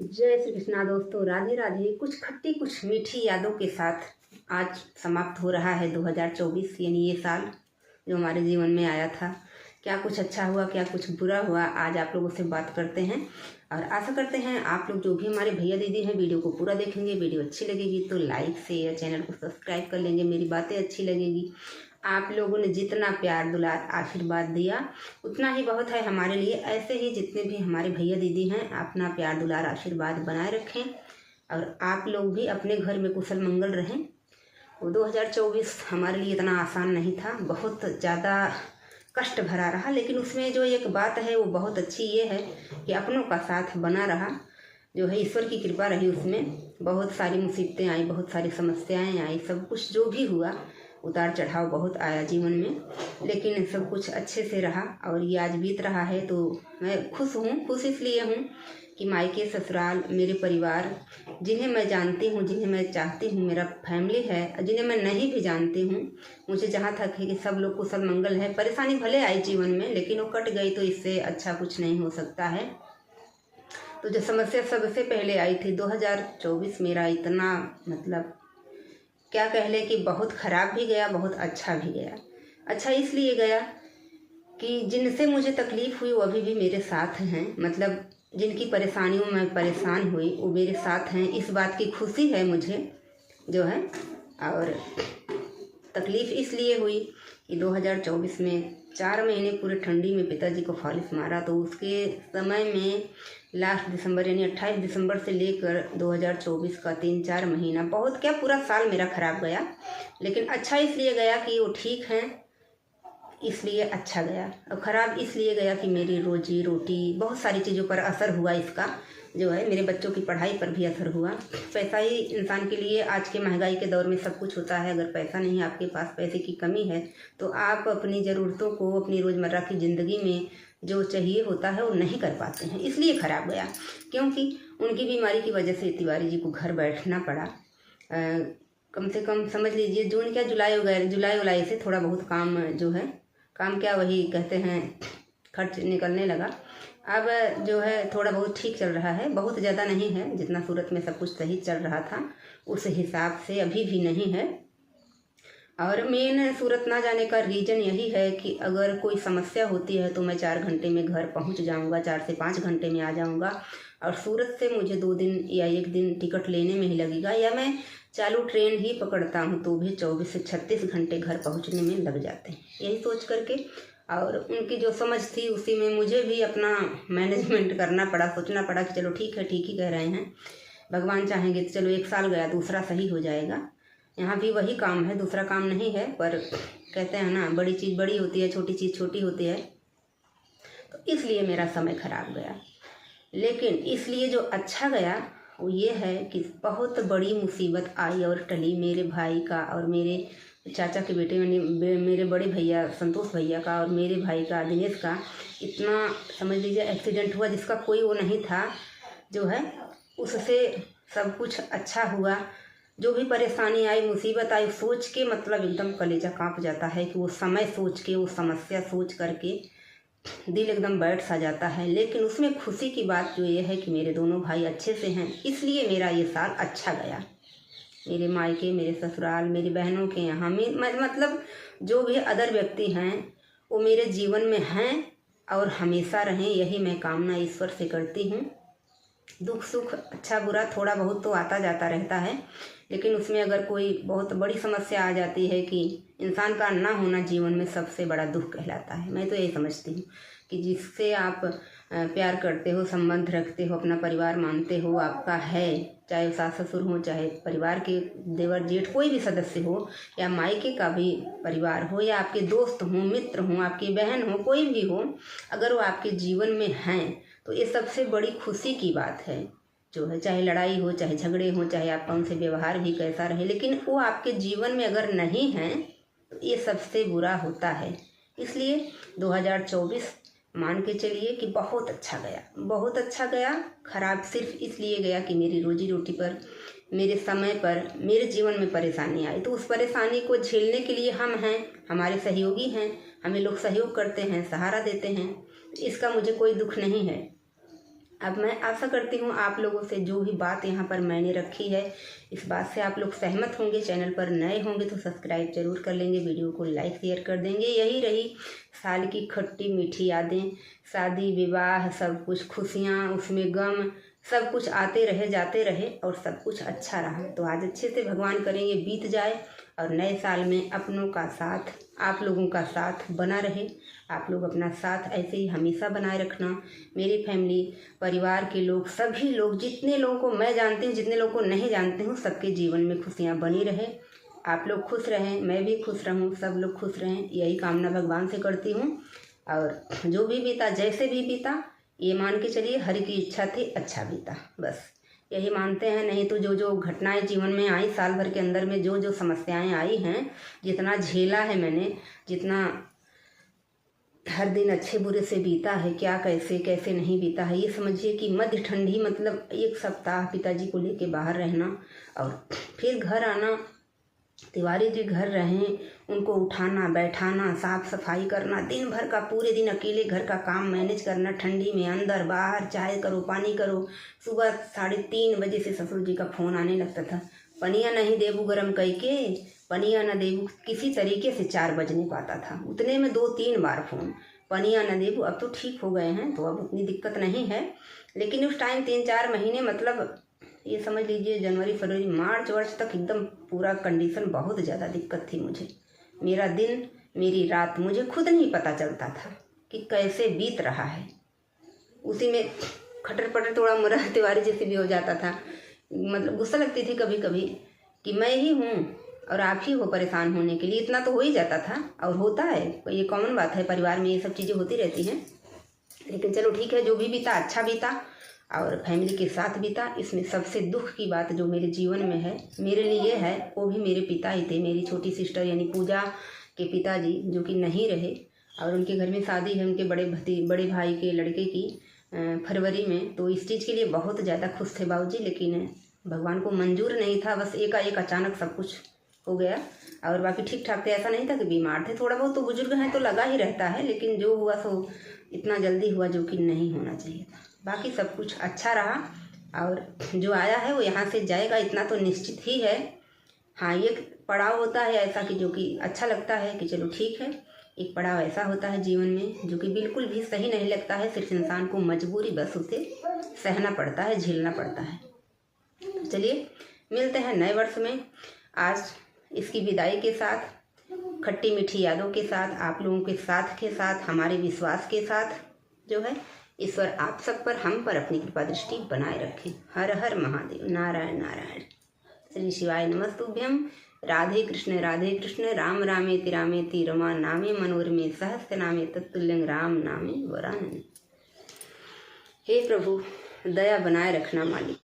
जय श्री कृष्णा दोस्तों, राधे राधे। कुछ खट्टी कुछ मीठी यादों के साथ आज समाप्त हो रहा है 2024, यानी ये साल जो हमारे जीवन में आया था। क्या कुछ अच्छा हुआ, क्या कुछ बुरा हुआ, आज आप लोगों से बात करते हैं। और आशा करते हैं आप लोग जो भी हमारे भैया दीदी हैं वीडियो को पूरा देखेंगे। वीडियो अच्छी लगेगी तो लाइक शेयर, चैनल को सब्सक्राइब कर लेंगे। मेरी बातें अच्छी लगेगी। आप लोगों ने जितना प्यार दुलार आशीर्वाद दिया उतना ही बहुत है हमारे लिए। ऐसे ही जितने भी हमारे भैया दीदी हैं अपना प्यार दुलार आशीर्वाद बनाए रखें और आप लोग भी अपने घर में कुशल मंगल रहें। वो 2024 हमारे लिए इतना आसान नहीं था, बहुत ज़्यादा कष्ट भरा रहा, लेकिन उसमें जो एक बात है वो बहुत अच्छी ये है कि अपनों का साथ बना रहा, जो है ईश्वर की कृपा रही। उसमें बहुत सारी मुसीबतें आई, बहुत सारी समस्याएं आई, सब कुछ जो भी हुआ उतार चढ़ाव बहुत आया जीवन में, लेकिन सब कुछ अच्छे से रहा और ये आज बीत रहा है। तो मैं खुश हूँ। खुश इसलिए हूँ कि मायके ससुराल मेरे परिवार, जिन्हें मैं जानती हूँ, जिन्हें मैं चाहती हूँ, मेरा फैमिली है, जिन्हें मैं नहीं भी जानती हूँ, मुझे जहाँ तक है कि सब लोग कुशल मंगल है। परेशानी भले आई जीवन में लेकिन वो कट गई, तो इससे अच्छा कुछ नहीं हो सकता है। तो जो समस्या सबसे पहले आई थी 2024 मेरा इतना मतलब क्या कह ले कि बहुत ख़राब भी गया, बहुत अच्छा भी गया। अच्छा इसलिए गया कि जिनसे मुझे तकलीफ़ हुई वो अभी भी मेरे साथ हैं, मतलब जिनकी परेशानियों में परेशान हुई वो मेरे साथ हैं। इस बात की खुशी है मुझे जो है। और तकलीफ़ इसलिए हुई कि 2024 में 4 महीने पूरे ठंडी में पिताजी को फालिस मारा, तो उसके समय में लास्ट दिसंबर यानी 28 दिसंबर से लेकर 2024 का 3-4 महीना, बहुत क्या पूरा साल मेरा ख़राब गया। लेकिन अच्छा इसलिए गया कि वो ठीक हैं, इसलिए अच्छा गया। और ख़राब इसलिए गया कि मेरी रोजी रोटी, बहुत सारी चीज़ों पर असर हुआ इसका, जो है मेरे बच्चों की पढ़ाई पर भी असर हुआ। पैसा ही इंसान के लिए आज के महंगाई के दौर में सब कुछ होता है। अगर पैसा नहीं है आपके पास, पैसे की कमी है, तो आप अपनी ज़रूरतों को, अपनी रोज़मर्रा की ज़िंदगी में जो चाहिए होता है वो नहीं कर पाते हैं। इसलिए ख़राब गया, क्योंकि उनकी बीमारी की वजह से तिवारी जी को घर बैठना पड़ा। कम से कम समझ लीजिए जून क्या जुलाई वगैरह, जुलाई उलाई से थोड़ा बहुत काम जो है, काम क्या वही कहते हैं खर्च निकलने लगा। अब जो है थोड़ा बहुत ठीक चल रहा है, बहुत ज़्यादा नहीं है। जितना सूरत में सब कुछ सही चल रहा था उस हिसाब से अभी भी नहीं है। और मेन सूरत ना जाने का रीज़न यही है कि अगर कोई समस्या होती है तो मैं 4 घंटे में घर पहुंच जाऊंगा, 4 से 5 घंटे में आ जाऊंगा। और सूरत से मुझे 2 दिन या 1 दिन टिकट लेने में ही लगेगा, या मैं चालू ट्रेन ही पकड़ता हूं तो भी 24 से 36 घंटे घर पहुंचने में लग जाते हैं। यही सोच करके और उनकी जो समझ थी उसी में मुझे भी अपना मैनेजमेंट करना पड़ा, सोचना पड़ा कि चलो ठीक है, ठीक ही कह रहे हैं, भगवान चाहेंगे तो चलो 1 साल गया, दूसरा सही हो जाएगा। यहाँ भी वही काम है, दूसरा काम नहीं है। पर कहते हैं ना, बड़ी चीज़ बड़ी होती है, छोटी चीज़ छोटी होती है। तो इसलिए मेरा समय खराब गया। लेकिन इसलिए जो अच्छा गया वो ये है कि बहुत बड़ी मुसीबत आई और टली मेरे भाई का और मेरे चाचा के बेटे मेरे बड़े भैया संतोष भैया का और मेरे भाई का दिनेश का। इतना समझ लीजिए एक्सीडेंट हुआ जिसका कोई वो नहीं था, जो है उससे सब कुछ अच्छा हुआ। जो भी परेशानी आई, मुसीबत आई, सोच के मतलब एकदम कलेजा कांप जाता है कि वो समय सोच के, वो समस्या सोच करके दिल एकदम बैठ सा जाता है। लेकिन उसमें खुशी की बात जो ये है कि मेरे दोनों भाई अच्छे से हैं, इसलिए मेरा ये साल अच्छा गया। मेरे मायके, मेरे ससुराल, मेरी बहनों के यहाँ मतलब जो भी अदर व्यक्ति हैं वो मेरे जीवन में हैं और हमेशा रहें, यही मैं कामना ईश्वर से करती हूँ। दुख सुख अच्छा बुरा थोड़ा बहुत तो आता जाता रहता है, लेकिन उसमें अगर कोई बहुत बड़ी समस्या आ जाती है कि इंसान का ना होना जीवन में सबसे बड़ा दुख कहलाता है। मैं तो यही समझती हूँ कि जिससे आप प्यार करते हो, संबंध रखते हो, अपना परिवार मानते हो, आपका है, चाहे वो सास ससुर हो, चाहे परिवार के देवर जेठ कोई भी सदस्य हो, या मायके का भी परिवार हो, या आपके दोस्त हों, मित्र हों, आपकी बहन हो, कोई भी हो, अगर वो आपके जीवन में हैं तो ये सबसे बड़ी खुशी की बात है, जो है चाहे लड़ाई हो, चाहे झगड़े हो, चाहे आपका उनसे व्यवहार भी कैसा रहे, लेकिन वो आपके जीवन में अगर नहीं हैं तो ये सबसे बुरा होता है। इसलिए 2024 मान के चलिए कि बहुत अच्छा गया, बहुत अच्छा गया। खराब सिर्फ इसलिए गया कि मेरी रोजी रोटी पर, मेरे समय पर, मेरे जीवन में परेशानी आई, तो उस परेशानी को झेलने के लिए हम हैं, हमारे सहयोगी हैं, हमें लोग सहयोग करते हैं, सहारा देते हैं, इसका मुझे कोई दुख नहीं है। अब मैं आशा करती हूँ आप लोगों से जो भी बात यहाँ पर मैंने रखी है इस बात से आप लोग सहमत होंगे। चैनल पर नए होंगे तो सब्सक्राइब जरूर कर लेंगे, वीडियो को लाइक शेयर कर देंगे। यही रही साल की खट्टी मीठी यादें, शादी विवाह सब कुछ, खुशियाँ उसमें गम, सब कुछ आते रहे जाते रहे और सब कुछ अच्छा रहा। तो आज अच्छे से भगवान करेंगे बीत जाए और नए साल में अपनों का साथ, आप लोगों का साथ बना रहे। आप लोग अपना साथ ऐसे ही हमेशा बनाए रखना। मेरी फैमिली, परिवार के लोग, सभी लोग, जितने लोगों को मैं जानती हूँ, जितने लोगों को नहीं जानती हूँ, सबके जीवन में खुशियाँ बनी रहे। आप लोग खुश रहें, मैं भी खुश रहूँ, सब लोग खुश रहें, यही कामना भगवान से करती हूँ। और जो भी बीता, जैसे भी बीता, ये मान के चलिए हर की इच्छा थी अच्छा बीता, बस यही मानते हैं। नहीं तो जो जो घटनाएं जीवन में आई, साल भर के अंदर में जो जो समस्याएं आई हैं, जितना झेला है मैंने, जितना हर दिन अच्छे बुरे से बीता है, क्या कैसे कैसे नहीं बीता है। ये समझिए कि मध्य ठंडी, मतलब 1 सप्ताह पिताजी को लेके बाहर रहना और फिर घर आना, तिवारी जी घर रहें, उनको उठाना बैठाना, साफ सफाई करना, दिन भर का, पूरे दिन अकेले घर का काम मैनेज करना, ठंडी में अंदर बाहर, चाय करो पानी करो। सुबह 3:30 बजे से ससुर जी का फ़ोन आने लगता था, पनिया नहीं देबू गरम कई के, पनिया न देबू, किसी तरीके से 4 बजने पाता था। उतने में 2-3 बार फ़ोन, पनिया न देबू। अब तो ठीक हो गए हैं तो अब उतनी दिक्कत नहीं है, लेकिन उस टाइम 3-4 महीने, मतलब ये समझ लीजिए जनवरी फरवरी मार्च वर्ष तक एकदम पूरा कंडीशन, बहुत ज़्यादा दिक्कत थी मुझे। मेरा दिन मेरी रात मुझे खुद नहीं पता चलता था कि कैसे बीत रहा है। उसी में खटर पटर थोड़ा मोरा तिवारी जैसे भी हो जाता था। मतलब गुस्सा लगती थी कभी कभी कि मैं ही हूँ और आप ही हो परेशान होने के लिए। इतना तो हो ही जाता था और होता है, ये कॉमन बात है, परिवार में ये सब चीज़ें होती रहती हैं। लेकिन चलो ठीक है, जो भी बीता अच्छा बीता और फैमिली के साथ बीता। इसमें सबसे दुख की बात जो मेरे जीवन में है, मेरे लिए है, वो भी मेरे पिता ही थे। मेरी छोटी सिस्टर यानी पूजा के पिताजी जो कि नहीं रहे और उनके घर में शादी है उनके बड़े भाई के लड़के की फरवरी में। तो इस चीज़ के लिए बहुत ज़्यादा खुश थे बाबूजी, लेकिन भगवान को मंजूर नहीं था। बस एकाएक अचानक सब कुछ हो गया और बाकी ठीक ठाक थे। ऐसा नहीं था कि बीमार थे, थोड़ा बहुत तो बुजुर्ग हैं तो लगा ही रहता है, लेकिन जो हुआ सो इतना जल्दी हुआ जो कि नहीं होना चाहिए था। बाकी सब कुछ अच्छा रहा और जो आया है वो यहाँ से जाएगा, इतना तो निश्चित ही है। हाँ, ये पड़ाव होता है ऐसा कि जो कि अच्छा लगता है कि चलो ठीक है। एक पड़ाव ऐसा होता है जीवन में जो कि बिल्कुल भी सही नहीं लगता है, सिर्फ इंसान को मजबूरी बस उसे सहना पड़ता है, झेलना पड़ता है। तो चलिए मिलते हैं नए वर्ष में। आज इसकी विदाई के साथ, खट्टी मीठी यादों के साथ, आप लोगों के साथ के साथ, हमारे विश्वास के साथ जो है, ईश्वर आप सब पर, हम पर अपनी कृपा दृष्टि बनाए रखें। हर हर महादेव, नारायण नारायण। श्री शिवाय नमस्तुभ्यम। राधे कृष्ण राम रामेति रामेति रमा नामे मनोरमे सहस्त्र नामे तत्तुल्यं राम नामे वरानने। हे प्रभु, दया बनाए रखना मालिक।